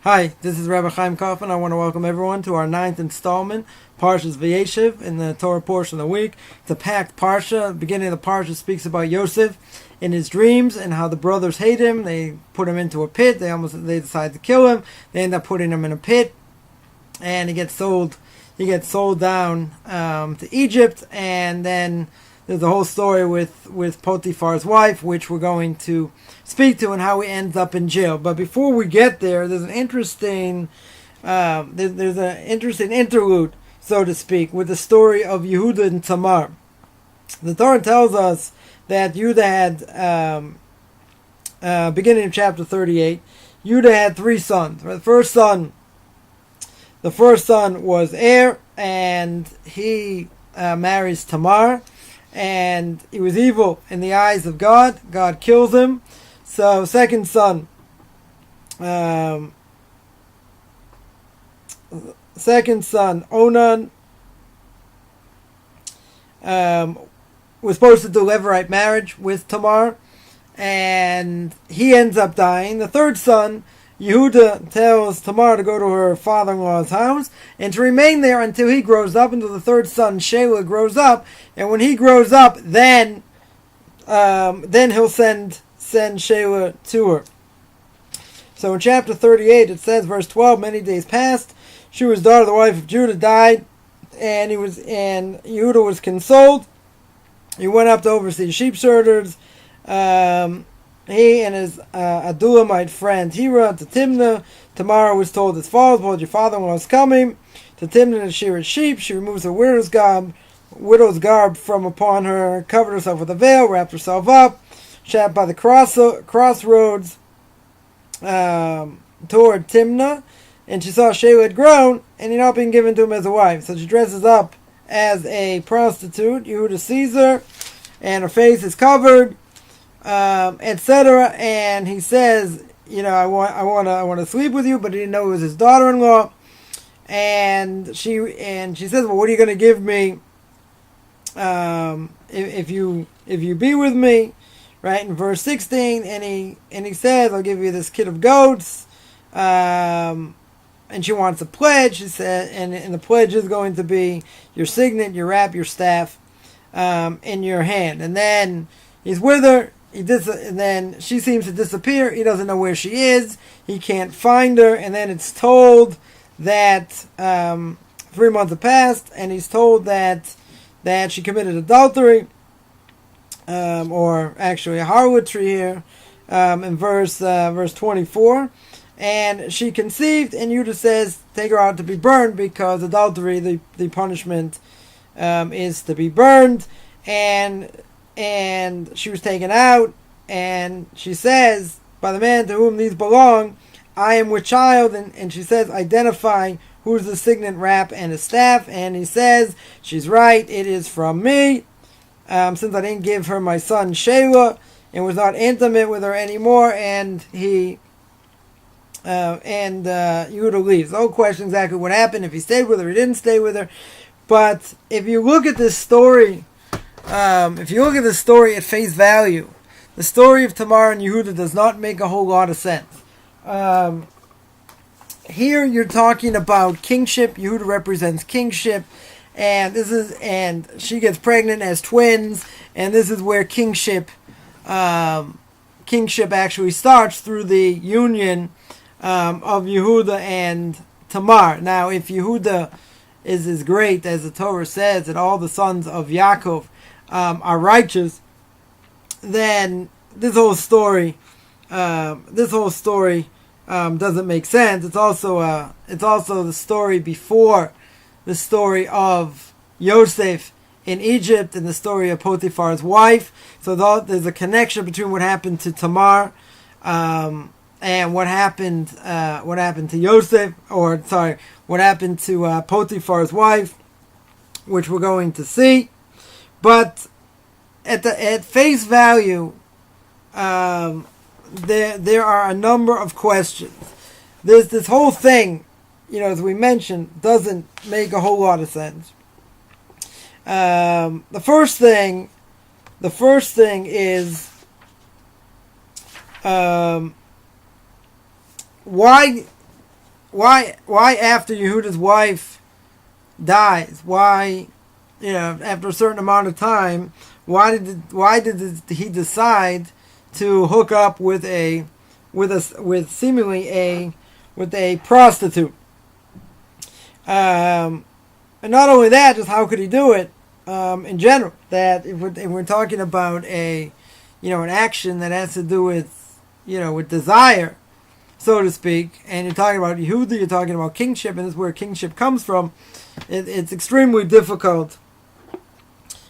Hi, this is Rabbi Chaim Coffman. I want to welcome everyone to our 9th installment, Parshas Vayeshev, in the Torah portion of the week. It's a packed parsha. The beginning of the parsha speaks about Yosef in his dreams and how the brothers hate him. They put him into a pit. They decide to kill him. They end up putting him in a pit, and he gets sold. He gets sold down to Egypt, and then there's a whole story with Potiphar's wife, which we're going to speak to, and how he ends up in jail. But before we get there, there's an interesting interlude, so to speak, with the story of Yehudah and Tamar. The Torah tells us that Yehudah had, beginning of chapter 38, Yehudah had 3 sons. The first son was and he marries Tamar. And he was evil in the eyes of God. God kills him. So, second son, Onan, was supposed to do levirate marriage with Tamar, and he ends up dying. The third son, Yehudah, tells Tamar to go to her father-in-law's house and to remain there until he grows up, until the third son, Shelah, grows up. And when he grows up, then he'll send Shelah to her. So in chapter 38, it says, verse 12, many days passed. Shua's daughter, the wife of Judah, died, and Yehudah was consoled. He went up to oversee sheep herders. He and his Adulamite friend Hira to Timnah. Tamar was told as follows: "Behold, your father-in-law is coming to Timnah to shear his sheep." She removes her widow's garb from upon her, covered herself with a veil, wrapped herself up, sat by the crossroads toward Timnah, and she saw Shelah had grown, and he had not been given to him as a wife. So she dresses up as a prostitute. Yehudah sees her, and her face is covered, etc. And he says, I want to sleep with you, but he didn't know it was his daughter-in-law. And she says, well, what are you going to give me if you be with me? Right, in verse 16, and he says, I'll give you this kid of goats. And she wants a pledge. She said, and the pledge is going to be your signet, your wrap, your staff in your hand. And then he's with her. And then she seems to disappear. He doesn't know where she is. He can't find her. And then it's told that 3 months have passed, and he's told that she committed adultery, or actually a harlotry here, in verse 24. And she conceived, and Yehudah says, take her out to be burned, because adultery, the punishment is to be burned. And she was taken out, and she says, by the man to whom these belong, I am with child. And she says, identify who's the signet, wrap, and the staff. And he says, she's right, it is from me, since I didn't give her my son Shelah, and was not intimate with her anymore. And Yehudah leaves. No question exactly what happened, if he stayed with her, he didn't stay with her. But if you look at this story, at face value, the story of Tamar and Yehudah does not make a whole lot of sense. Here you're talking about kingship. Yehudah represents kingship, and she gets pregnant as twins, and this is where kingship actually starts, through the union of Yehudah and Tamar. Now, if Yehudah is as great as the Torah says, that all the sons of Yaakov are righteous, then this whole story doesn't make sense. It's also the story before the story of Yosef in Egypt and the story of Potiphar's wife. So there's a connection between what happened to Tamar and what happened to Yosef, what happened to Potiphar's wife, which we're going to see. But at face value, there are a number of questions. This whole thing, as we mentioned, doesn't make a whole lot of sense. The first thing is why why after Yehudah's wife dies, why, after a certain amount of time, why did he decide to hook up with seemingly a prostitute? And not only that, just how could he do it? In general, that if we're talking about an action that has to do with, with desire, so to speak, and you're talking about Yehudah, you're talking about kingship, and this is where kingship comes from. It's extremely difficult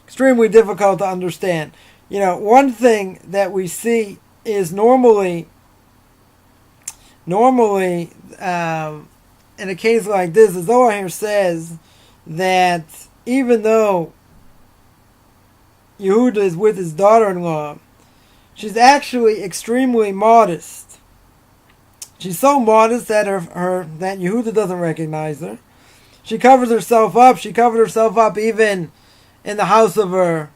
to understand. One thing that we see is normally, in a case like this, the Zohar here says that even though Yehudah is with his daughter-in-law, she's actually extremely modest. She's so modest that that Yehudah doesn't recognize her. She covers herself up. She covered herself up even in the house of her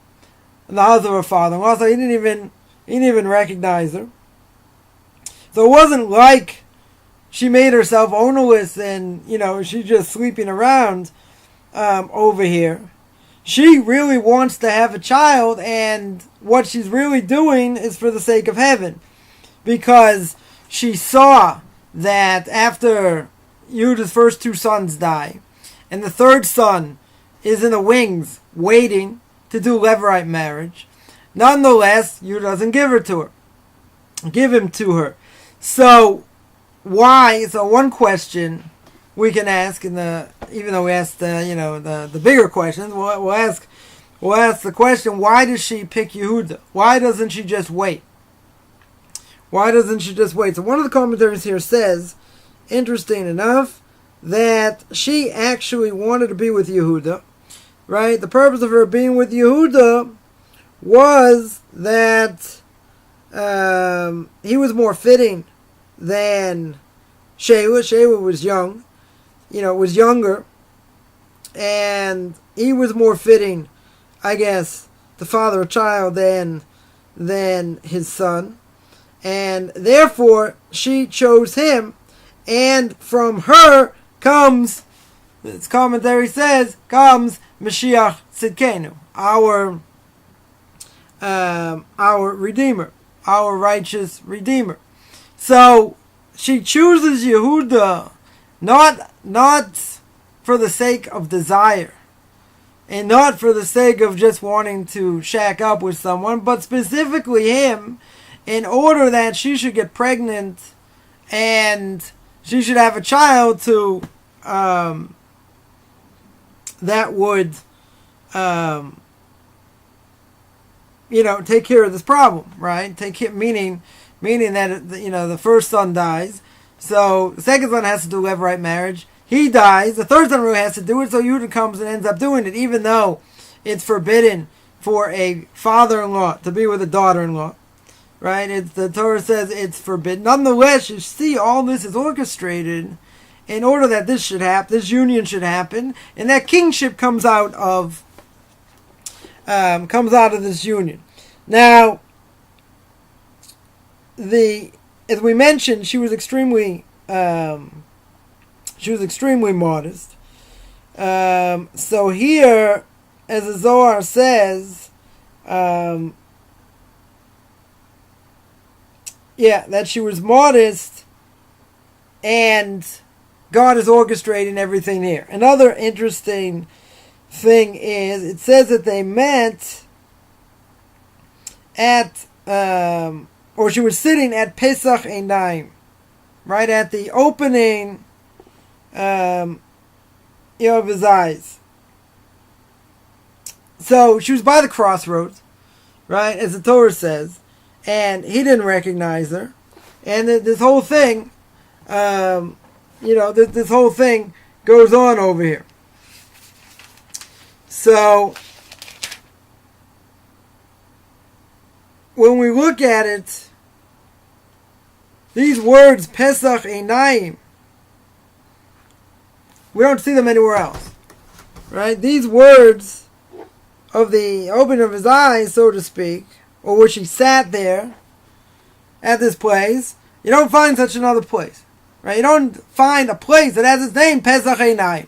father-in-law. So he didn't even recognize her. So it wasn't like she made herself ownerless and she's just sleeping around over here. She really wants to have a child, and what she's really doing is for the sake of heaven, because she saw that after Yehudah's first two sons die, and the third son is in the wings waiting to do levirate marriage, nonetheless, Yehudah doesn't give him to her. So why? So one question we can ask, even though we asked the bigger questions, we'll ask the question: why does she pick Yehudah? Why doesn't she just wait? So one of the commentaries here says, interesting enough, that she actually wanted to be with Yehudah, right? The purpose of her being with Yehudah was that he was more fitting than Shelah. Shelah was young, was younger, and he was more fitting, I guess, to father a child than his son, and therefore she chose him, and from her comes, this commentary says, comes Mashiach Tzidkenu, our Redeemer, our righteous Redeemer. So she chooses Yehudah not for the sake of desire, and not for the sake of just wanting to shack up with someone, but specifically him, in order that she should get pregnant and she should have a child that would take care of this problem, right? Meaning that the first son dies, so the second son has to do levirate marriage. He dies. The third son really has to do it, so Yehudah comes and ends up doing it, even though it's forbidden for a father-in-law to be with a daughter-in-law, right? The Torah says it's forbidden. Nonetheless, you see, all this is orchestrated in order that this should happen, this union should happen, and that kingship comes out of this union. Now, as we mentioned, she was extremely modest. So here, as the Zohar says, that she was modest, and God is orchestrating everything here. Another interesting thing is, it says that they met at, or she was sitting at Pesach Einayim, right at the opening of his eyes. So she was by the crossroads, right, as the Torah says, and he didn't recognize her, and this whole thing, this whole thing goes on over here. So when we look at it, these words, Pesach Einayim, we don't see them anywhere else, right? These words of the opening of his eyes, so to speak, or where she sat there at this place, you don't find such another place. Right? You don't find a place that has its name, Pesach Einayim.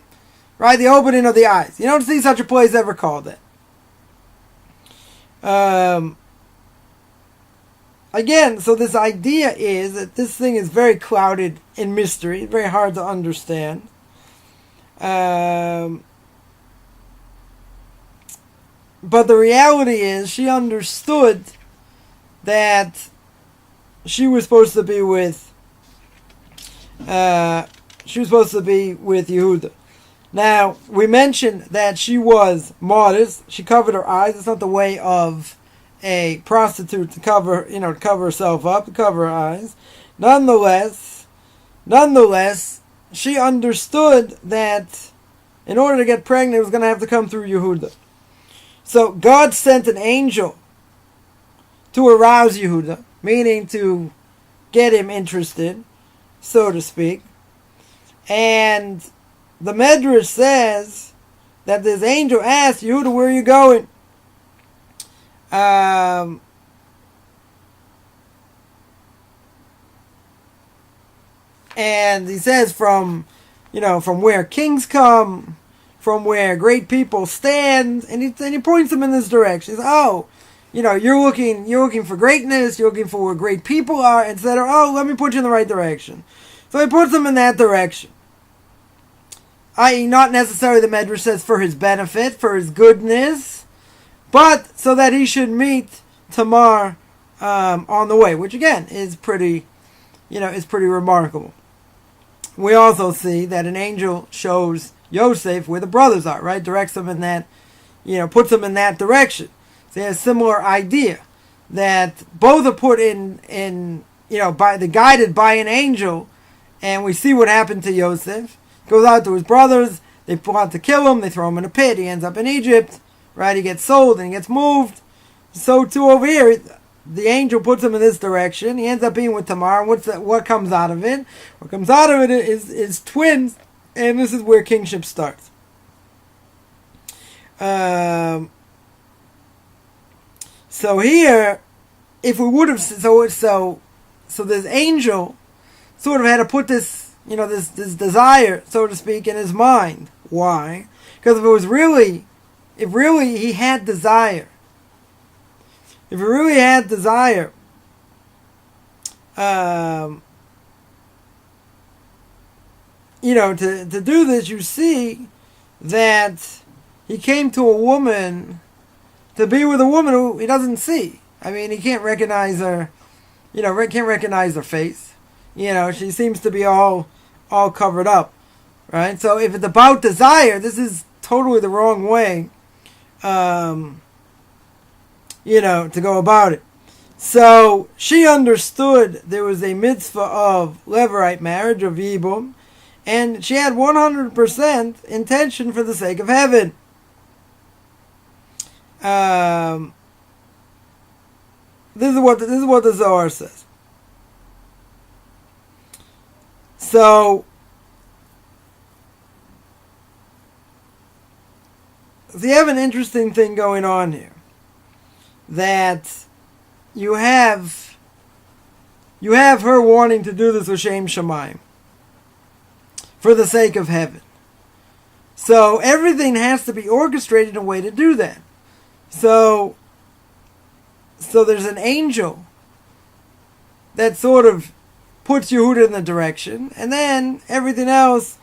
Right? The opening of the eyes. You don't see such a place ever called it. Again, so this idea is that this thing is very clouded in mystery, very hard to understand. But the reality is, she understood that she was supposed to be with Yehudah. Now, we mentioned that she was modest. She covered her eyes. It's not the way of a prostitute to cover herself up, to cover her eyes. Nonetheless, she understood that in order to get pregnant, it was going to have to come through Yehudah. So God sent an angel to arouse Yehudah, meaning to get him interested, so to speak. And the Medrash says that this angel asked Yehudah, "Where are you going?" And he says from where kings come, from where great people stand, and he points them in this direction. He says, "Oh, you're looking for greatness, you're looking for where great people are," instead of, "Oh, let me put you in the right direction." So he puts them in that direction. I.e., not necessarily, the Medrash says, for his benefit, for his goodness, but so that he should meet Tamar on the way, which again is pretty remarkable. We also see that an angel shows Yosef where the brothers are, right? Directs them in that, puts them in that direction. So he has a similar idea that both are put guided by an angel, and we see what happened to Yosef. Goes out to his brothers, they plot to kill him, they throw him in a pit, he ends up in Egypt, right? He gets sold and he gets moved. So too over here, the angel puts him in this direction. He ends up being with Tamar. And what comes out of it? What comes out of it is twins, and this is where kingship starts. So here, if we would have so this angel sort of had to put this this desire, so to speak, in his mind. Why? Because if really he had desire. If he really had desire, to do this, you see that he came to a woman, to be with a woman who he doesn't see. I mean, he can't recognize her, can't recognize her face. She seems to be all covered up, right? So if it's about desire, this is totally the wrong way, to go about it. So she understood there was a mitzvah of levirate marriage, of yibum, and she had 100% intention for the sake of heaven. This is what the Zohar says. So you have an interesting thing going on here. That you have her wanting to do this l'shem shamayim, for the sake of heaven. So everything has to be orchestrated in a way to do that. So there's an angel that sort of puts Yehudah in the direction, and then everything else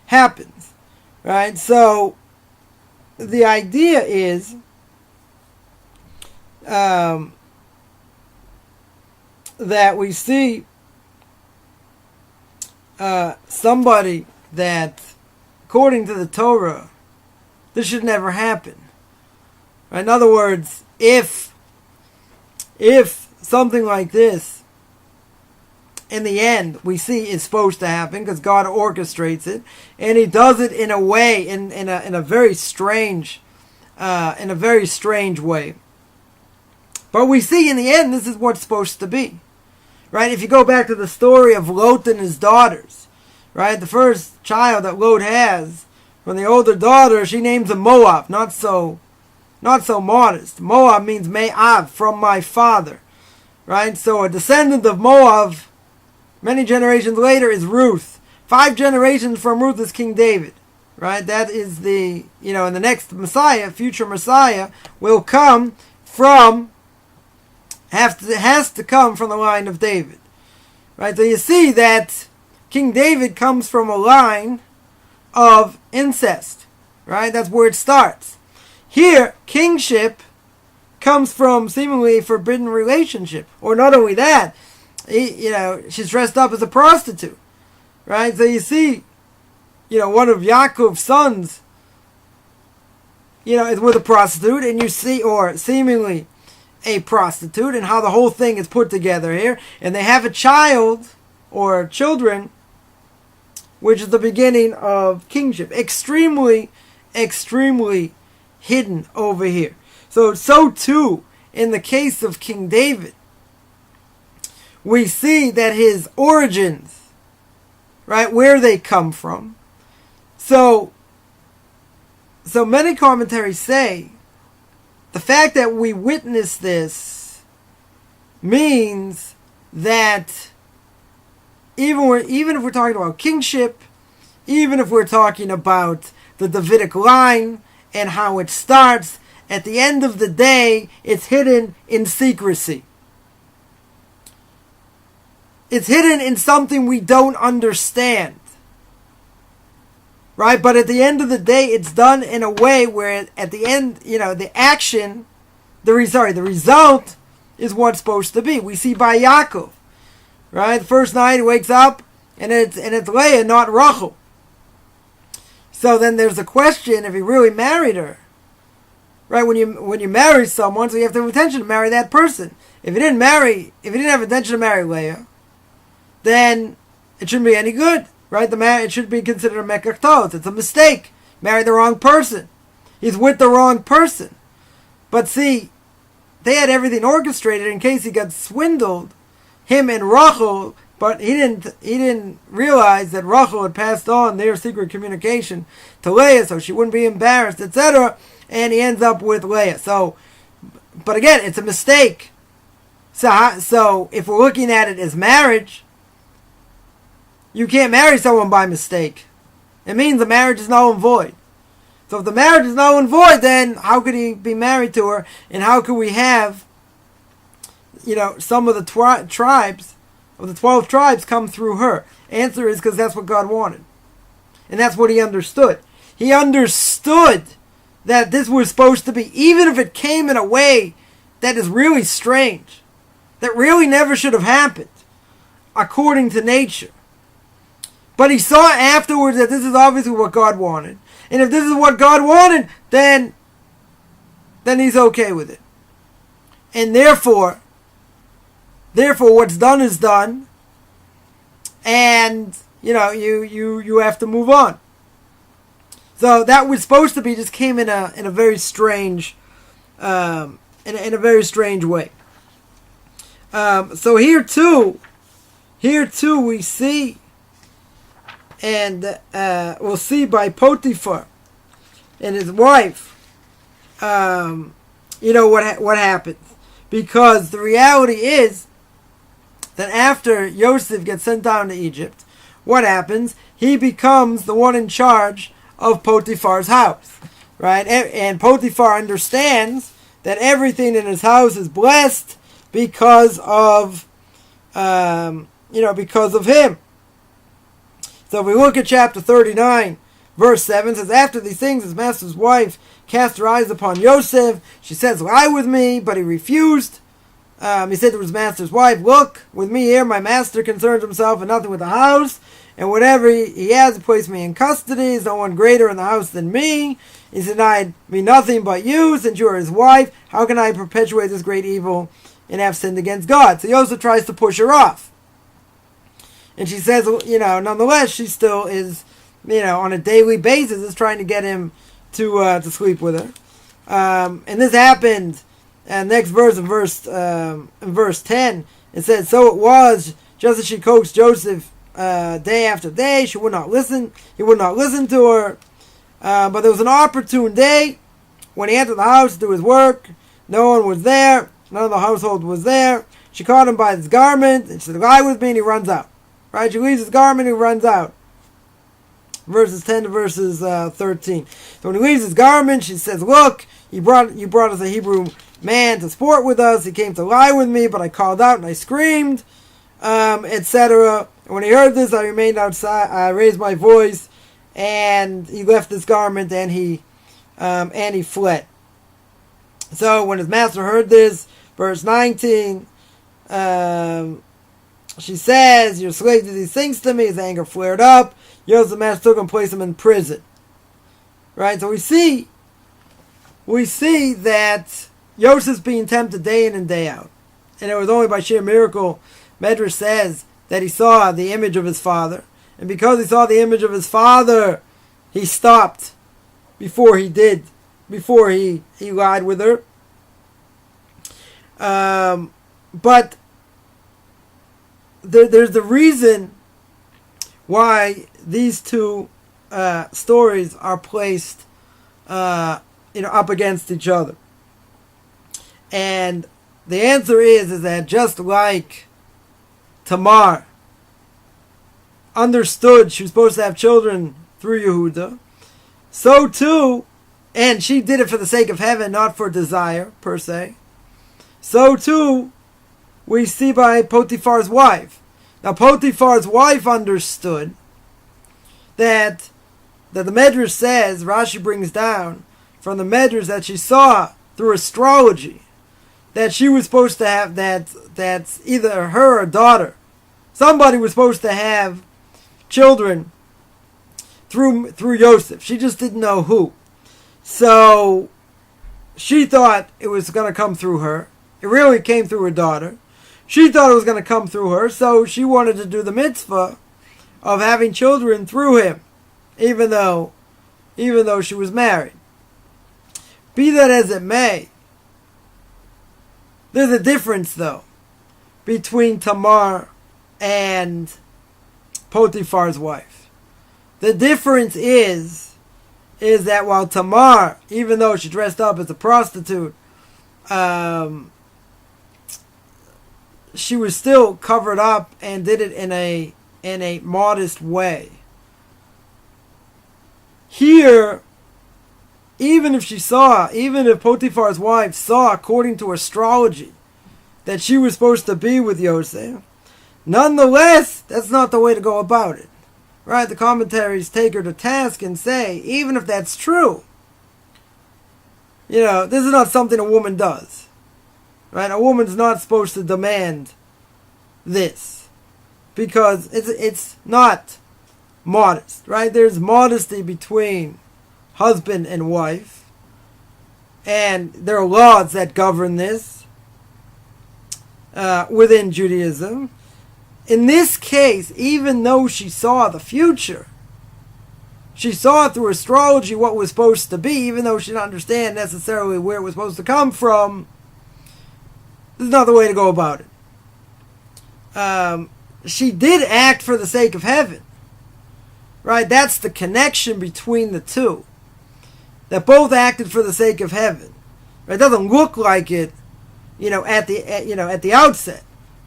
happens, right? So the idea is that we see somebody that, according to the Torah, this should never happen. In other words, if something like this, in the end, we see is supposed to happen because God orchestrates it, and He does it in a way, in a very strange way. But we see in the end, this is what's supposed to be, right? If you go back to the story of Lot and his daughters, right? The first child that Lot has from the older daughter, she names him Moab. Not so modest. Moab means Me'av, from my father, right? So a descendant of Moab many generations later, is Ruth. 5 generations from Ruth is King David. Right? That is the, and the next Messiah, future Messiah, will come from, has to come from the line of David. Right? So you see that King David comes from a line of incest. Right? That's where it starts. Here, kingship comes from seemingly a forbidden relationship. Or not only that, she's dressed up as a prostitute. Right? So you see, one of Yaakov's sons, is with a prostitute, and you see, or seemingly a prostitute, and how the whole thing is put together here. And they have a child, or children, which is the beginning of kingship. Extremely, extremely hidden over here. So too, in the case of King David, we see that his origins, right, where they come from. So many commentaries say the fact that we witness this means that even if we're talking about kingship, even if we're talking about the Davidic line and how it starts, at the end of the day, it's hidden in secrecy. It's hidden in something we don't understand. Right? But at the end of the day, it's done in a way where at the end, the action, the result is what's supposed to be. We see by Yaakov. Right? The first night he wakes up and it's Leah, not Rachel. So then there's a question if he really married her. Right? When you marry someone, so you have to have intention to marry that person. If he didn't have intention to marry Leah, then it shouldn't be any good. Right? It should be considered a mekach. It's a mistake. Married the wrong person. He's with the wrong person. But see, they had everything orchestrated in case he got swindled, him and Rachel, but he didn't realize that Rachel had passed on their secret communication to Leah, so she wouldn't be embarrassed, etc. And he ends up with Leah. So, but again, it's a mistake. So if we're looking at it as marriage, you can't marry someone by mistake. It means the marriage is null and void. So if the marriage is null and void, then how could he be married to her? And how could we have, some of the tribes, of the 12 tribes come through her? Answer is because that's what God wanted. And that's what he understood. He understood that this was supposed to be, even if it came in a way that is really strange, that really never should have happened, according to nature. But he saw afterwards that this is obviously what God wanted. And if this is what God wanted, then he's okay with it. And therefore what's done is done. And, you have to move on. So that was supposed to be, just came in a very strange, in a very strange way. So here too we see, and we'll see by Potiphar and his wife, what happens. Because the reality is that after Yosef gets sent down to Egypt, what happens? He becomes the one in charge of Potiphar's house. Right? And Potiphar understands that everything in his house is blessed because of, because of him. So if we look at chapter 39, verse 7, it says, after these things, his master's wife cast her eyes upon Yosef. She says, lie with me, but he refused. He said to his master's wife, look, with me here, my master concerns himself and nothing with the house, and whatever he has, he placed me in custody. There's no one greater in the house than me. He denied me nothing but you, since you are his wife. How can I perpetuate this great evil and have sinned against God? So Yosef tries to push her off. And she says, nonetheless, she still is, on a daily basis, is trying to get him to sleep with her. And this happened, next verse, in verse 10, it says, so it was, just as she coaxed Joseph day after day, he would not listen to her. But there was an opportune day when he entered the house to do his work. No one was there. None of the household was there. She caught him by his garment, and she said, lie with me, and he runs out. Right? She leaves his garment, he runs out. Verses 10 to verses 13. So when he leaves his garment, she says, look, you brought us a Hebrew man to sport with us. He came to lie with me, but I called out and I screamed, etc. And when he heard this, I remained outside. I raised my voice, and he left his garment and he fled. So when his master heard this, verse 19, she says, your slave did these things to me. His anger flared up. Yosef, the master, took him and placed him in prison. Right? So we see that Yosef's being tempted day in and day out. And it was only by sheer miracle, Medrash says, that he saw the image of his father. And because he saw the image of his father, he stopped before he lied with her. But there's the reason why these two stories are placed up against each other. And the answer is that just like Tamar understood she was supposed to have children through Yehudah, so too, and she did it for the sake of heaven, not for desire, per se, so too we see by Potiphar's wife. Now Potiphar's wife understood that the Medrash says, Rashi brings down from the Medrash that she saw through astrology that she was supposed to have, that's either her or daughter. Somebody was supposed to have children through Yosef. She just didn't know who. So she thought it was going to come through her. It really came through her daughter. She thought it was going to come through her, so she wanted to do the mitzvah of having children through him, even though she was married. Be that as it may, there's a difference, though, between Tamar and Potiphar's wife. The difference is that while Tamar, even though she dressed up as a prostitute, she was still covered up and did it in a modest way. Here, even if Potiphar's wife saw, according to astrology, that she was supposed to be with Yosef, nonetheless, that's not the way to go about it. Right? The commentaries take her to task and say, even if that's true, this is not something a woman does. Right? A woman's not supposed to demand this, because it's not modest. Right? There's modesty between husband and wife, and there are laws that govern this within Judaism. In this case, even though she saw the future, she saw through astrology what was supposed to be, even though she didn't understand necessarily where it was supposed to come from, this is not the way to go about it. She did act for the sake of heaven. Right? That's the connection between the two. That both acted for the sake of heaven. It doesn't look like it, at the outset,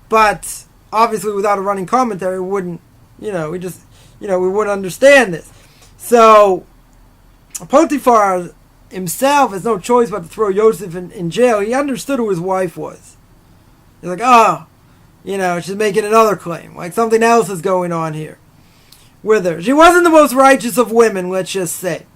but obviously without a running commentary, we wouldn't, we wouldn't understand this. So Potiphar himself has no choice but to throw Yosef in jail. He understood who his wife was. He's like, she's making another claim, like something else is going on here with her. She wasn't the most righteous of women, let's just say.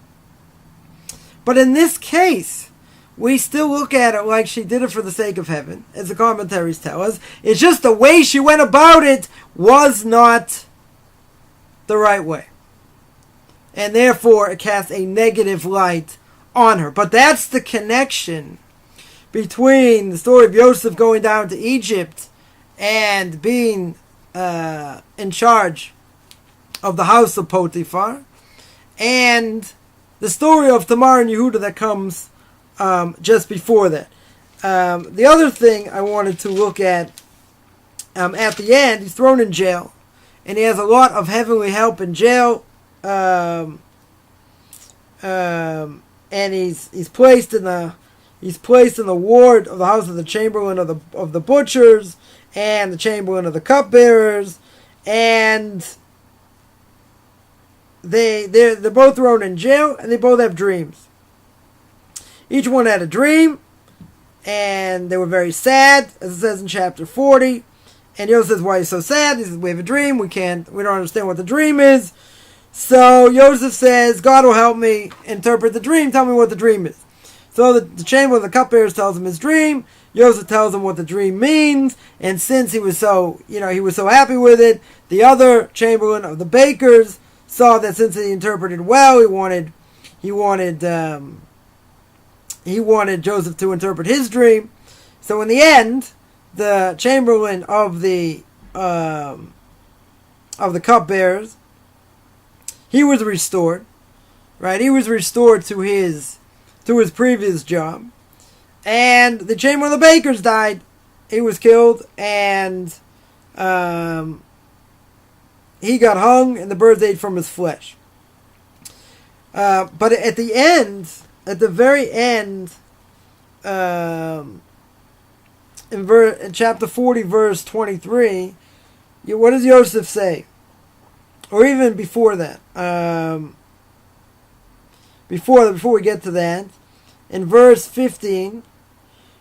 But in this case, we still look at it like she did it for the sake of heaven, as the commentaries tell us. It's just the way she went about it was not the right way. And therefore, it casts a negative light on her. But that's the connection between the story of Yosef going down to Egypt and being in charge of the house of Potiphar, and the story of Tamar and Yehudah that comes just before that. The other thing I wanted to look at the end, he's thrown in jail, and he has a lot of heavenly help in jail, and he's placed in the ward of the house of the chamberlain of the butchers and the chamberlain of the cupbearers, and they're both thrown in jail, and they both have dreams. Each one had a dream, and they were very sad, as it says in chapter 40. And Yosef says, "Why are you so sad?" He says, "We have a dream. We don't understand what the dream is." So Yosef says, "God will help me interpret the dream. Tell me what the dream is." So the chamberlain of the cupbearers tells him his dream. Yosef tells him what the dream means, and since he was so happy with it, the other chamberlain of the bakers saw that since he interpreted well, he wanted Joseph to interpret his dream. So in the end, the chamberlain of the cupbearers, he was restored, right? He was restored to his previous job, and the chamberlain of the bakers died. He was killed, and he got hung, and the birds ate from his flesh. But at the very end, in chapter 40, verse 23, what does Yosef say? Or even before that, before we get to that, in verse 15,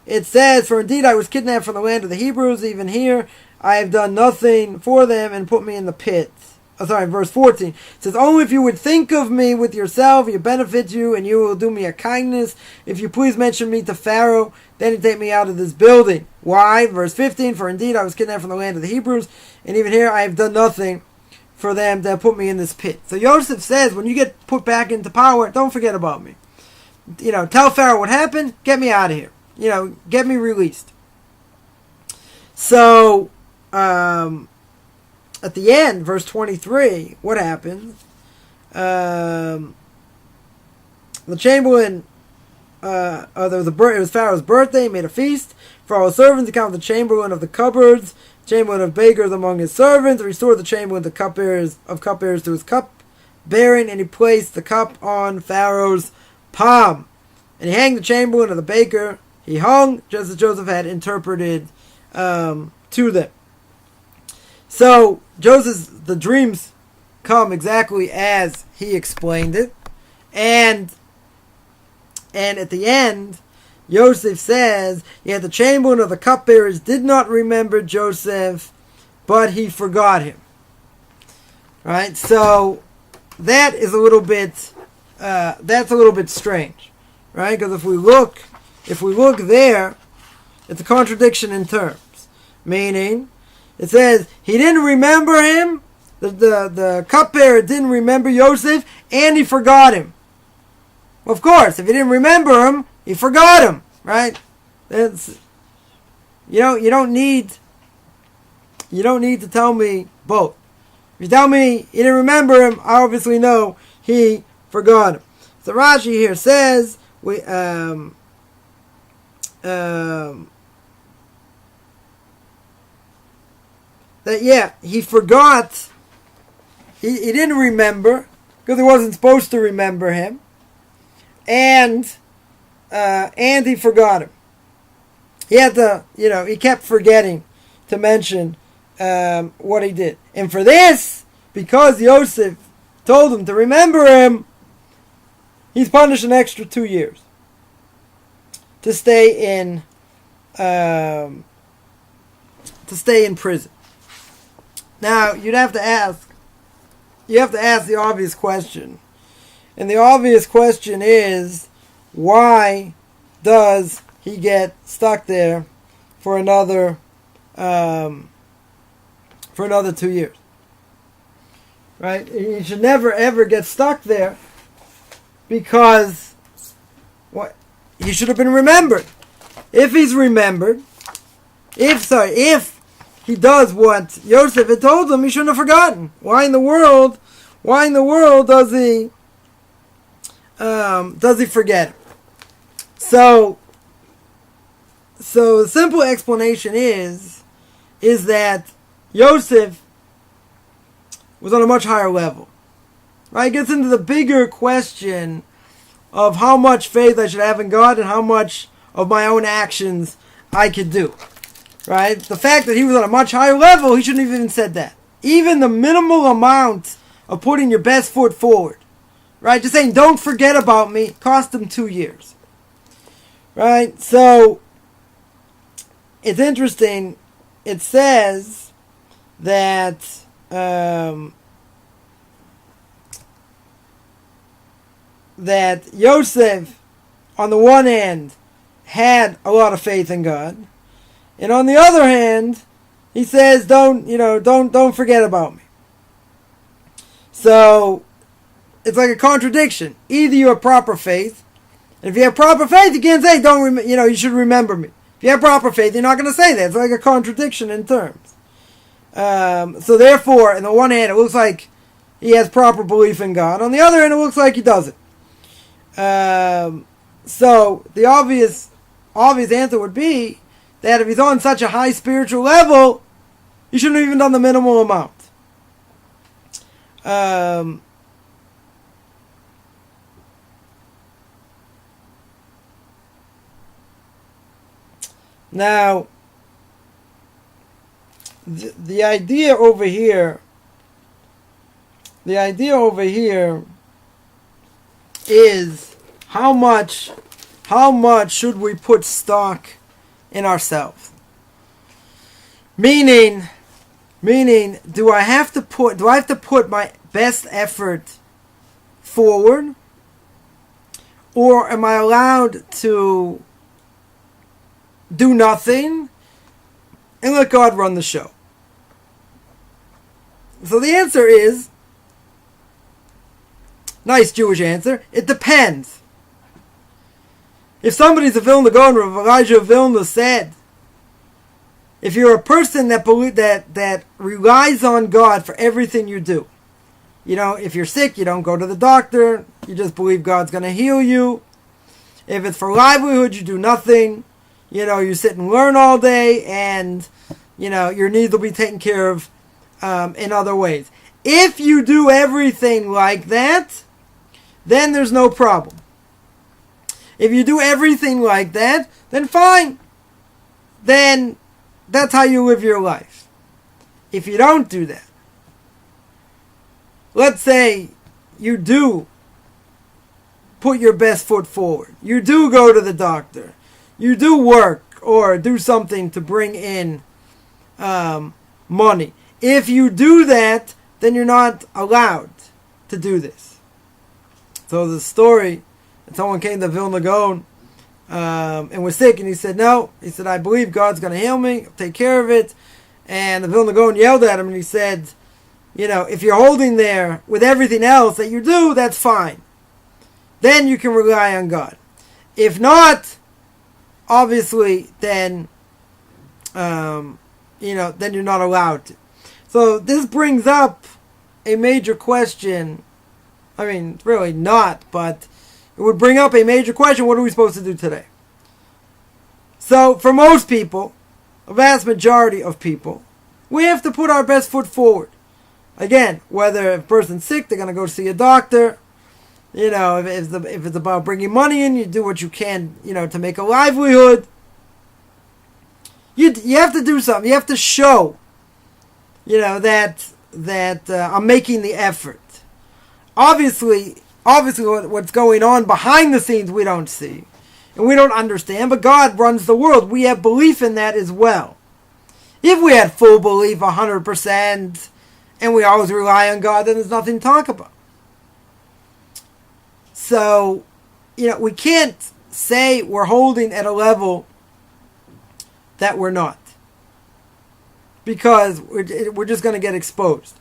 it says, "For indeed I was kidnapped from the land of the Hebrews, even here I have done nothing for them, and put me in the pit." Verse 14. It says, "Only if you would think of me with yourself, it benefits you, and you will do me a kindness. If you please mention me to Pharaoh, then he take me out of this building." Why? Verse 15, "For indeed I was kidnapped from the land of the Hebrews, and even here I have done nothing for them that put me in this pit." So Yosef says, when you get put back into power, don't forget about me. Tell Pharaoh what happened, get me out of here. Get me released. So, at the end, verse 23, what happens? The chamberlain, it was Pharaoh's birthday. He made a feast for all his servants. He counted the chamberlain of the cupboards, chamberlain of bakers among his servants, restored the chamberlain of cupbearers to his cup bearing, and he placed the cup on Pharaoh's palm. And he hanged the chamberlain of the baker. He hung, just as Joseph had interpreted to them. So the dreams come exactly as he explained it, and at the end, Yosef says, "Yet the chamberlain of the cupbearers did not remember Joseph, but he forgot him." Right. So that is a little bit strange, right? Because if we look there, it's a contradiction in terms, meaning it says he didn't remember him. The cupbearer didn't remember Yosef, and he forgot him. Well, of course, if he didn't remember him, he forgot him, right? You don't need to tell me both. If you tell me he didn't remember him, I obviously know he forgot him. So Rashi here says that he forgot. He didn't remember because he wasn't supposed to remember him, and he forgot him. He had to, he kept forgetting to mention what he did, and for this, because Yosef told him to remember him, he's punished an extra 2 years to stay in prison. Now you have to ask the obvious question, and the obvious question is, why does he get stuck there for another 2 years? Right? He should never ever get stuck there, because he should have been remembered. If he's remembered, if he does what Yosef had told him, he shouldn't have forgotten. Why in the world does he forget? So the simple explanation is that Yosef was on a much higher level. Right? It gets into the bigger question of how much faith I should have in God and how much of my own actions I could do. Right? The fact that he was on a much higher level, he shouldn't have even said that. even the minimal amount of putting your best foot forward, right? Just saying, don't forget about me, cost him 2 years, right? So, it's interesting. It says that that Yosef, on the one hand, had a lot of faith in God, and on the other hand, he says, don't forget about me. So it's like a contradiction. Either you have proper faith, and if you have proper faith, you can't say you should remember me. If you have proper faith, you're not going to say that. It's like a contradiction in terms. So therefore, on the one hand, it looks like he has proper belief in God. On the other hand, it looks like he doesn't. So the obvious answer would be that if he's on such a high spiritual level, he shouldn't have even done the minimal amount. Now, the idea over here is how much should we put stock in ourselves? Meaning, do I have to put my best effort forward, or am I allowed to do nothing and let God run the show? So the answer is, nice Jewish answer, it depends. If somebody's a Vilna Gaon, Rav Elijah of Vilna said, if you're a person that relies on God for everything you do, if you're sick, you don't go to the doctor, you just believe God's going to heal you. If it's for livelihood, you do nothing. You sit and learn all day, and your needs will be taken care of in other ways. If you do everything like that, then there's no problem. If you do everything like that, then fine. Then that's how you live your life. If you don't do that, let's say you do put your best foot forward. You do go to the doctor. You do work or do something to bring in money. If you do that, then you're not allowed to do this. So the story, someone came to Vilna Gaon and was sick, and he said, no. He said, I believe God's going to heal me. I'll take care of it. And the Vilna Gaon yelled at him, and he said, if you're holding there with everything else that you do, that's fine. Then you can rely on God. If not, obviously, then then you're not allowed to. So this brings up a major question. I mean, really not, but it would bring up a major question. What are we supposed to do today? So for most people, a vast majority of people, we have to put our best foot forward. Again, whether a person's sick, they're going to go see a doctor. If it's about bringing money in, you do what you can, to make a livelihood. You have to do something. You have to show, that I'm making the effort. Obviously, what's going on behind the scenes we don't see, and we don't understand. But God runs the world. We have belief in that as well. If we had full belief, 100%, and we always rely on God, then there's nothing to talk about. So, we can't say we're holding at a level that we're not, because we're just going to get exposed.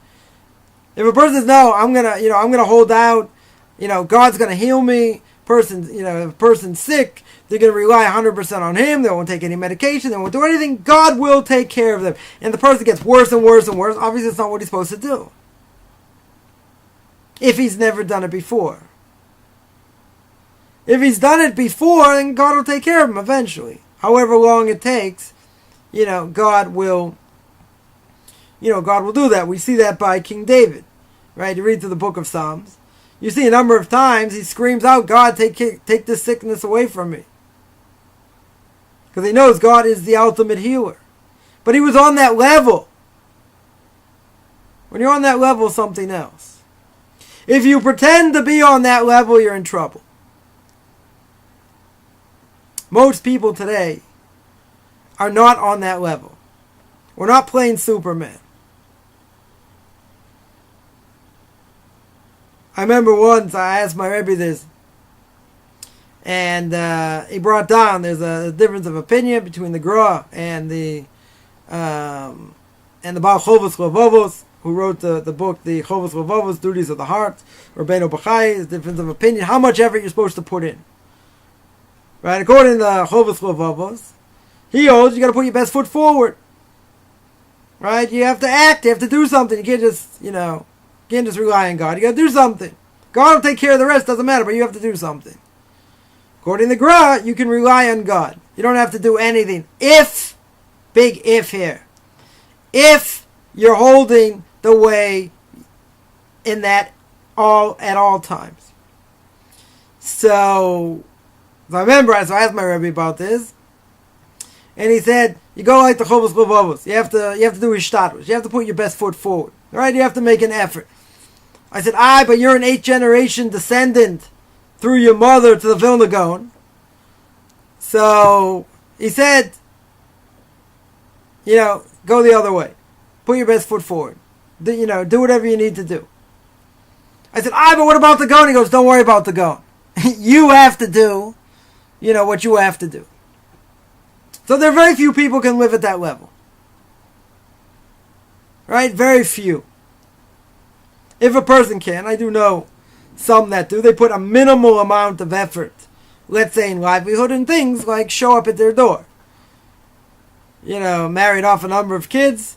If a person says, no, I'm gonna hold out, God's going to heal me. If a person's sick, they're going to rely 100% on Him. They won't take any medication. They won't do anything. God will take care of them. And the person gets worse and worse and worse. Obviously, it's not what he's supposed to do, if he's never done it before. If he's done it before, then God will take care of him eventually. However long it takes, God will do that. We see that by King David, right? You read through the book of Psalms. You see a number of times he screams out, God, take this sickness away from me. Because he knows God is the ultimate healer. But he was on that level. When you're on that level, something else. If you pretend to be on that level, you're in trouble. Most people today are not on that level. We're not playing Superman. I remember once I asked my Rebbe this, and he brought down there's a difference of opinion between the Gra and the Baal Chovos Levovos, who wrote the book, the Chovos Levovos, Duties of the Heart. Rabbeinu Bachai is difference of opinion, how much effort you're supposed to put in. Right? According to the Chovos Levovos, he holds you got to put your best foot forward. Right? You have to act. You have to do something. You can't just, can't just rely on God. You got to do something. God will take care of the rest. Doesn't matter, but you have to do something. According to Gra, you can rely on God. You don't have to do anything. If, big if here, if you're holding the way in that at all times. So I remember, so I asked my Rebbe about this, and he said, you go like the Chovos Levovos. You have to do hishtadlus. You have to put your best foot forward. All right? You have to make an effort. I said, but you're an 8th generation descendant through your mother to the Vilna Gaon. So he said, go the other way. Put your best foot forward. Do whatever you need to do. I said, but what about the Gaon? He goes, don't worry about the Gaon. You have to do, what you have to do. So there are very few people can live at that level. Right? Very few. If a person can, I do know some that do, they put a minimal amount of effort, let's say in livelihood and things like show up at their door. Married off a number of kids,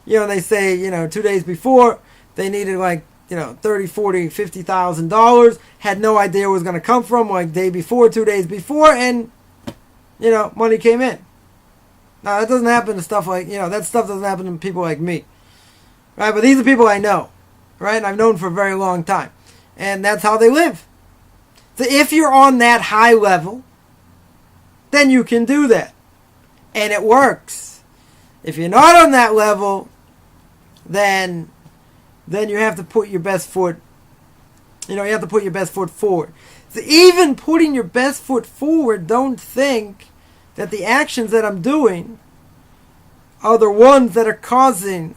and they say, 2 days before, they needed like, $30, $40, $50,000, had no idea where it was going to come from, like day before, 2 days before, and, money came in. Now, that doesn't happen to stuff like, that stuff doesn't happen to people like me. Right? But these are people I know. Right? And I've known for a very long time. And that's how they live. So if you're on that high level, then you can do that. And it works. If you're not on that level, then you have to put your best foot, you have to put your best foot forward. So even putting your best foot forward, don't think that the actions that I'm doing are the ones that are causing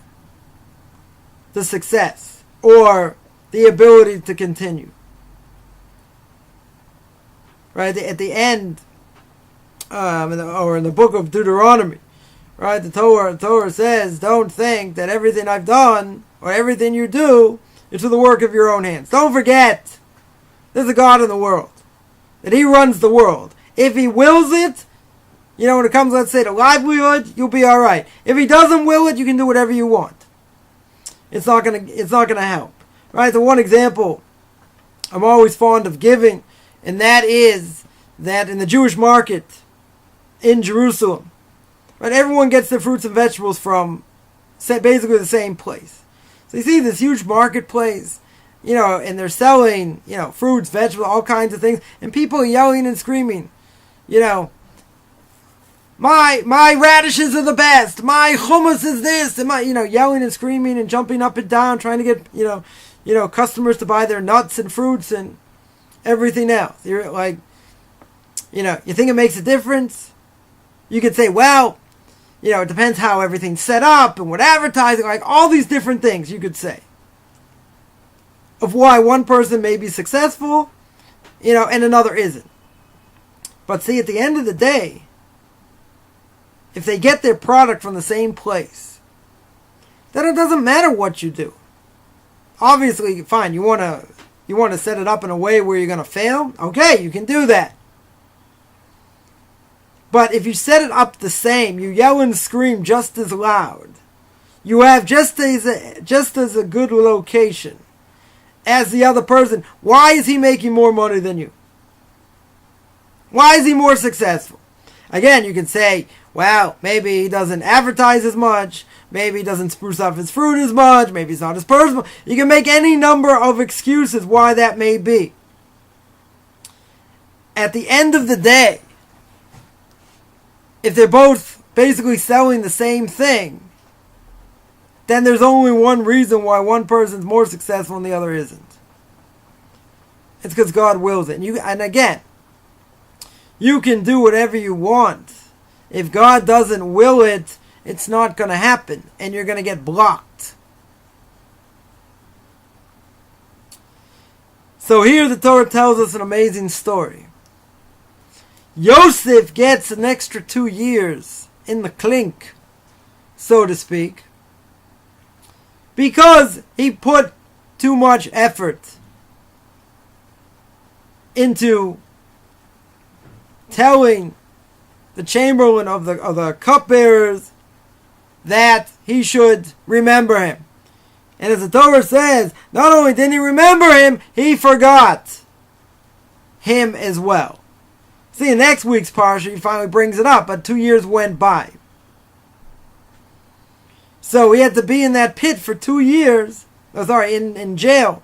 the success or the ability to continue. Right? At the end, or in the book of Deuteronomy, right? The Torah says, don't think that everything I've done or everything you do is through the work of your own hands. Don't forget, there's a God in the world. That He runs the world. If He wills it, when it comes, let's say, to livelihood, you'll be all right. If He doesn't will it, you can do whatever you want. It's not gonna help. Right? The one example I'm always fond of giving, and that is that in the Jewish market in Jerusalem, right, everyone gets their fruits and vegetables from basically the same place. So you see this huge marketplace, and they're selling, fruits, vegetables, all kinds of things, and people are yelling and screaming, my radishes are the best, my hummus is this, and my, yelling and screaming and jumping up and down, trying to get, customers to buy their nuts and fruits and everything else. You're like, you think it makes a difference? You could say, well, it depends how everything's set up and what advertising, like all these different things you could say of why one person may be successful, and another isn't. But see, at the end of the day, if they get their product from the same place, then it doesn't matter what you do. Obviously, fine, you want to set it up in a way where you're going to fail? Okay, you can do that. But if you set it up the same, you yell and scream just as loud, you have just as a good location as the other person, why is he making more money than you? Why is he more successful? Again, you can say, well, maybe he doesn't advertise as much, maybe he doesn't spruce up his fruit as much, maybe it's not as personal. You can make any number of excuses why that may be. At the end of the day, if they're both basically selling the same thing, then there's only one reason why one person's more successful and the other isn't. It's because God wills it. And again, you can do whatever you want. If God doesn't will it, it's not going to happen, and you're going to get blocked. So here the Torah tells us an amazing story. Yosef gets an extra 2 years in the clink, so to speak, because he put too much effort into telling the chamberlain of the cupbearers that he should remember him. And as the Torah says, not only didn't he remember him, he forgot him as well. See, in next week's parsha, he finally brings it up, but 2 years went by. So he had to be in that pit for 2 years, in jail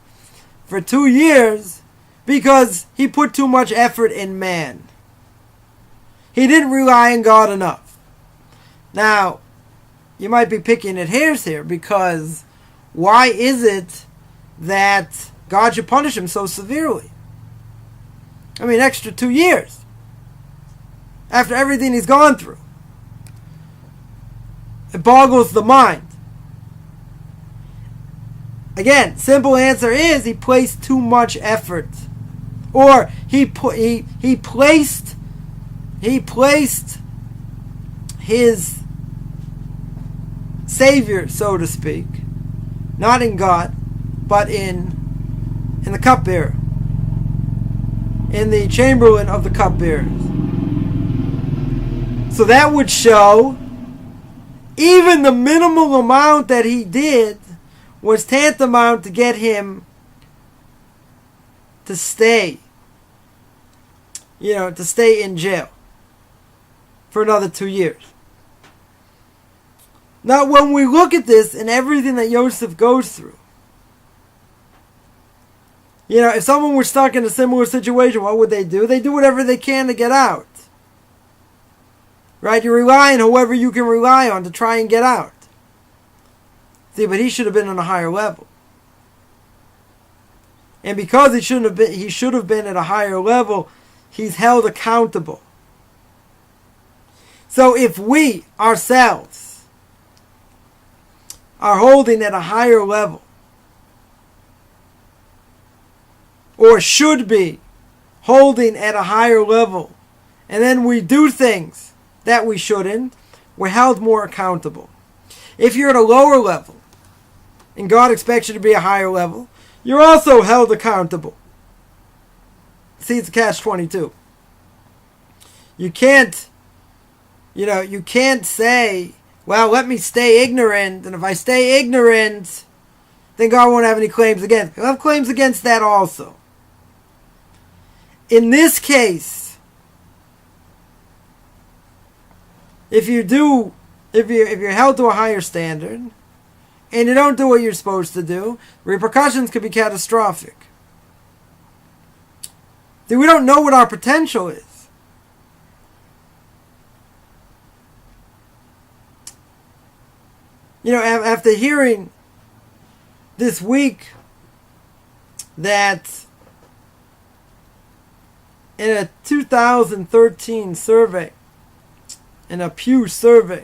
for 2 years, because he put too much effort in man. He didn't rely on God enough. Now, you might be picking at hairs here, because why is it that God should punish him so severely? I mean, extra 2 years. After everything he's gone through. It boggles the mind. Again, simple answer is he placed too much effort. Or he placed his Savior, so to speak, not in God, but in the cupbearer, in the chamberlain of the cupbearers. So that would show even the minimal amount that he did was tantamount to get him to stay, to stay in jail for another 2 years. Now, when we look at this and everything that Yosef goes through, if someone were stuck in a similar situation, what would they do? They do whatever they can to get out. Right? You rely on whoever you can rely on to try and get out. See, but he should have been on a higher level. And because he should have been at a higher level, he's held accountable. So if we ourselves are holding at a higher level, or should be holding at a higher level, and then we do things that we shouldn't, we're held more accountable. If you're at a lower level, and God expects you to be a higher level, you're also held accountable. See, it's a catch-22. You can't say, well, let me stay ignorant, and if I stay ignorant, then God won't have any claims against me. He'll have claims against that also. In this case, if you're held to a higher standard, and you don't do what you're supposed to do, repercussions could be catastrophic. See, we don't know what our potential is. After hearing this week that in a 2013 survey, in a Pew survey,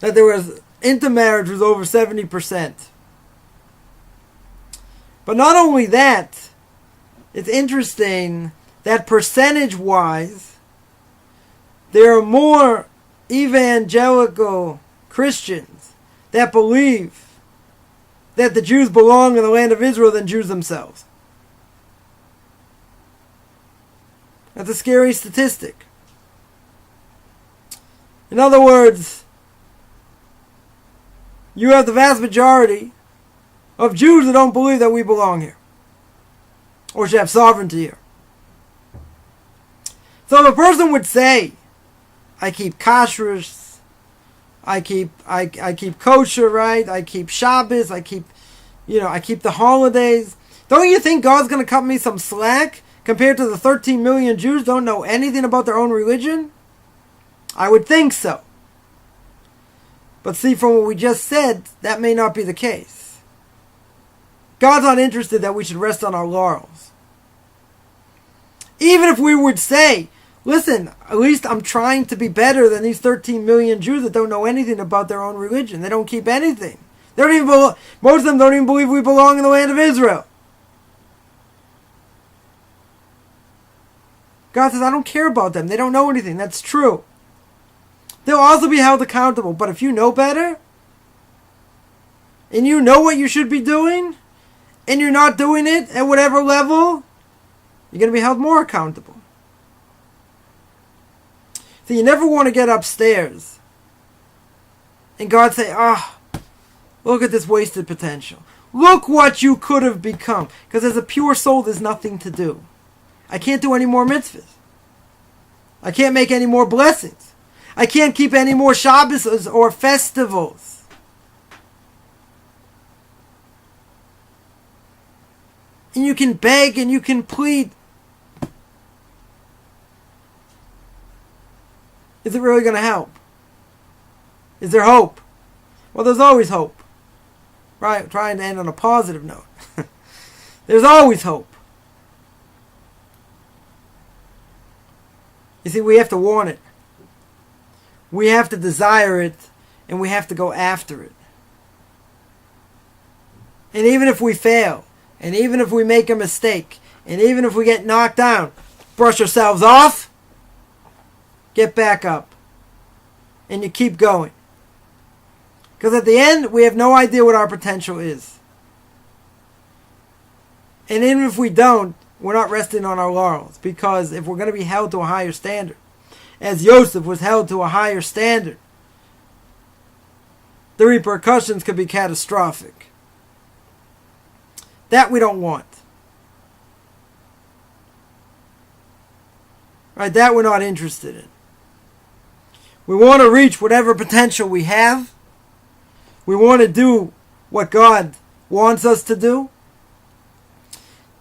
that there was intermarriage was over 70%. But not only that, it's interesting that percentage-wise, there are more evangelical Christians that believe that the Jews belong in the land of Israel than Jews themselves. That's a scary statistic. In other words, you have the vast majority of Jews that don't believe that we belong here, or should have sovereignty here. So if a person would say, I keep kashrus, I keep kosher, right? I keep Shabbos, I keep the holidays. Don't you think God's going to cut me some slack compared to the 13 million Jews who don't know anything about their own religion? I would think so. But see, from what we just said, that may not be the case. God's not interested that we should rest on our laurels. Even if we would say, listen, at least I'm trying to be better than these 13 million Jews that don't know anything about their own religion. They don't keep anything. They don't even most of them don't even believe we belong in the land of Israel. God says, I don't care about them. They don't know anything. That's true. They'll also be held accountable. But if you know better, and you know what you should be doing, and you're not doing it at whatever level, you're going to be held more accountable. So you never want to get upstairs and God say, look at this wasted potential. Look what you could have become. Because as a pure soul, there's nothing to do. I can't do any more mitzvahs. I can't make any more blessings. I can't keep any more Shabbos or festivals. And you can beg and you can plead. Is it really going to help? Is there hope? Well, there's always hope. Right? Trying to end on a positive note. There's always hope. You see, we have to want it. We have to desire it, and we have to go after it. And even if we fail, and even if we make a mistake, and even if we get knocked down, brush ourselves off, get back up, and you keep going. Because at the end, we have no idea what our potential is. And even if we don't, we're not resting on our laurels. Because if we're going to be held to a higher standard, as Yosef was held to a higher standard, the repercussions could be catastrophic. That we don't want. Right? That we're not interested in. We want to reach whatever potential we have. We want to do what God wants us to do.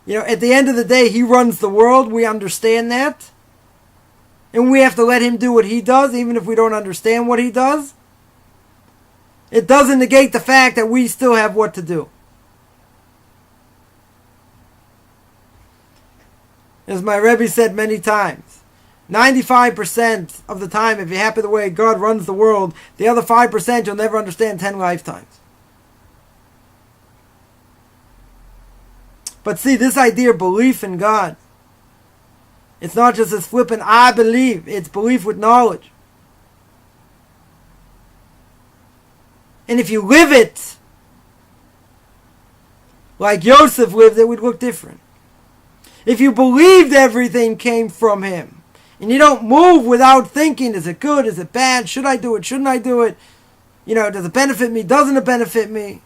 You know, at the end of the day, He runs the world. We understand that. And we have to let Him do what He does, even if we don't understand what He does. It doesn't negate the fact that we still have what to do. As my Rebbe said many times, 95% of the time, if you're happy the way God runs the world, the other 5% you'll never understand 10 lifetimes. But see, this idea of belief in God, it's not just this flippant, I believe. It's belief with knowledge. And if you live it, like Yosef lived, it would look different. If you believed everything came from Him, and you don't move without thinking, is it good, is it bad, should I do it, shouldn't I do it, you know, does it benefit me, doesn't it benefit me,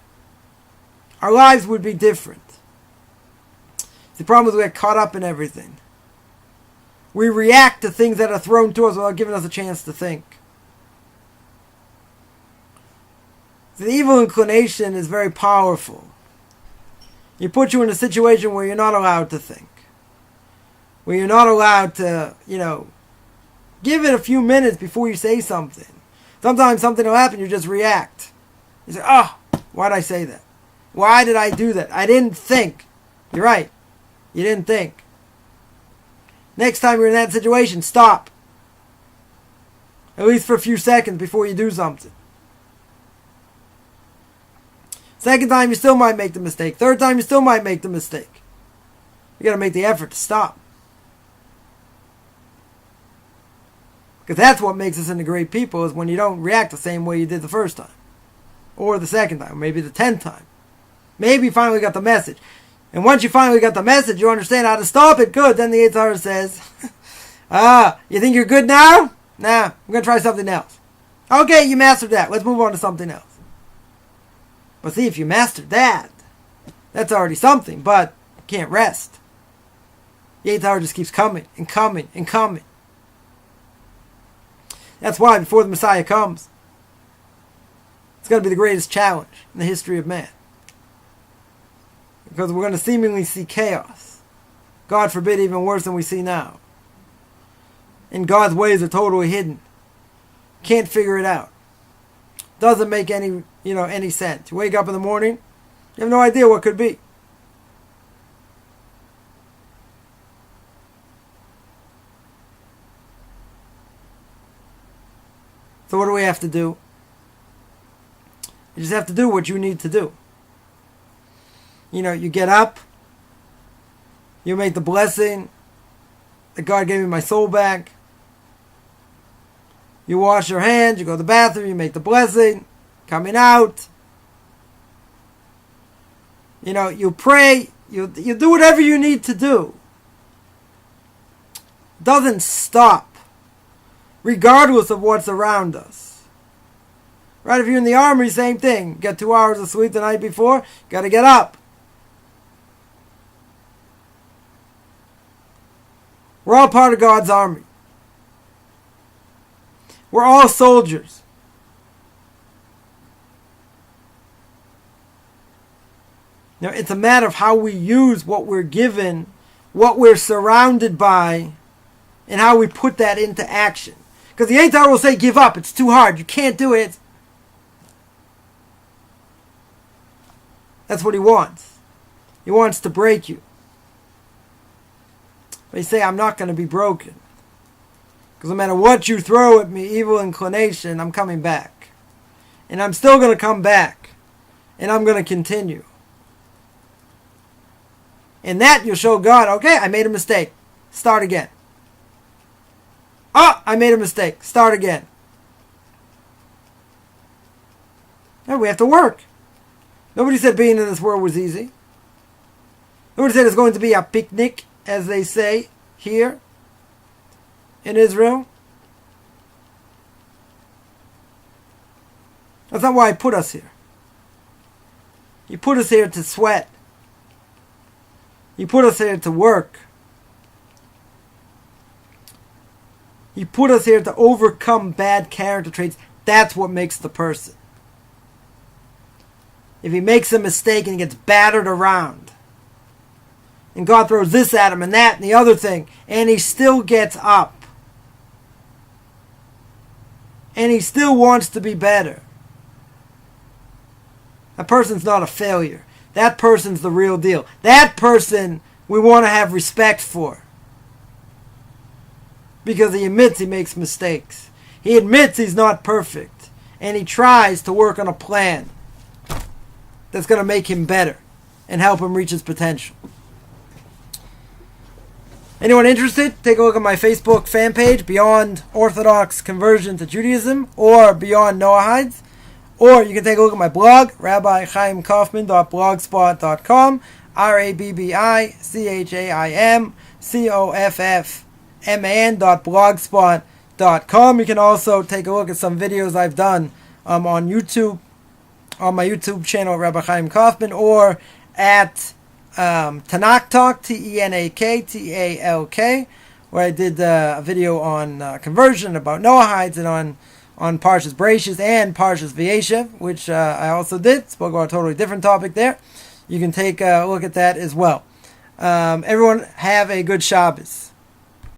our lives would be different. The problem is we get caught up in everything. We react to things that are thrown to us without giving us a chance to think. The evil inclination is very powerful. It puts you in a situation where you're not allowed to think. Where you're not allowed to, give it a few minutes before you say something. Sometimes something will happen, you just react. You say, why did I say that? Why did I do that? I didn't think. You're right. You didn't think. Next time you're in that situation, stop. At least for a few seconds before you do something. Second time, you still might make the mistake. Third time, you still might make the mistake. You got to make the effort to stop. Because that's what makes us into great people, is when you don't react the same way you did the first time. Or the second time, or maybe the 10th time. Maybe you finally got the message. And once you finally got the message, you understand how to stop it. Good. Then the Yitzhar says, you think you're good now? Nah, I'm going to try something else. Okay, you mastered that. Let's move on to something else. But see, if you mastered that, that's already something. But you can't rest. The Yitzhar just keeps coming and coming and coming. That's why before the Messiah comes, it's going to be the greatest challenge in the history of man. Because we're going to seemingly see chaos. God forbid, even worse than we see now. And God's ways are totally hidden. Can't figure it out. doesn't make any sense. You wake up in the morning, you have no idea what could be. So what do we have to do? You just have to do what you need to do. You get up, you make the blessing that God gave me my soul back. You wash your hands, you go to the bathroom, you make the blessing, coming out. You pray, you do whatever you need to do. It doesn't stop, regardless of what's around us. Right? If you're in the army, same thing. Get 2 hours of sleep the night before, got to get up. We're all part of God's army. We're all soldiers. It's a matter of how we use what we're given, what we're surrounded by, and how we put that into action. Because the Eighth Hour will say, give up, it's too hard, you can't do it. That's what he wants. He wants to break you. But you say, I'm not going to be broken. Because no matter what you throw at me, evil inclination, I'm coming back. And I'm still going to come back. And I'm going to continue. In that, you'll show God, okay, I made a mistake. Start again. Oh, I made a mistake. Start again. And we have to work. Nobody said being in this world was easy. Nobody said it's going to be a picnic, as they say here in Israel. That's not why he put us here. He put us here to sweat. He put us here to work. He put us here to overcome bad character traits. That's what makes the person. If he makes a mistake and he gets battered around, and God throws this at him and that and the other thing, and he still gets up, and he still wants to be better, that person's not a failure. That person's the real deal. That person we want to have respect for. Because he admits he makes mistakes. He admits he's not perfect. And he tries to work on a plan that's going to make him better and help him reach his potential. Anyone interested? Take a look at my Facebook fan page, Beyond Orthodox Conversion to Judaism, or Beyond Noahides. Or you can take a look at my blog, rabbichaimcoffman.blogspot.com, rabbichaimcoffman.blogspot.com. You can also take a look at some videos I've done on YouTube, on my YouTube channel, Rabbi Chaim Coffman, or at Tanakh Talk, TENAKTALK, where I did a video on conversion, about Noahides, and on Parshas Vayeshev and Parshas Vayeshev, which I also did. Spoke about a totally different topic there. You can take a look at that as well. Everyone have a good Shabbos.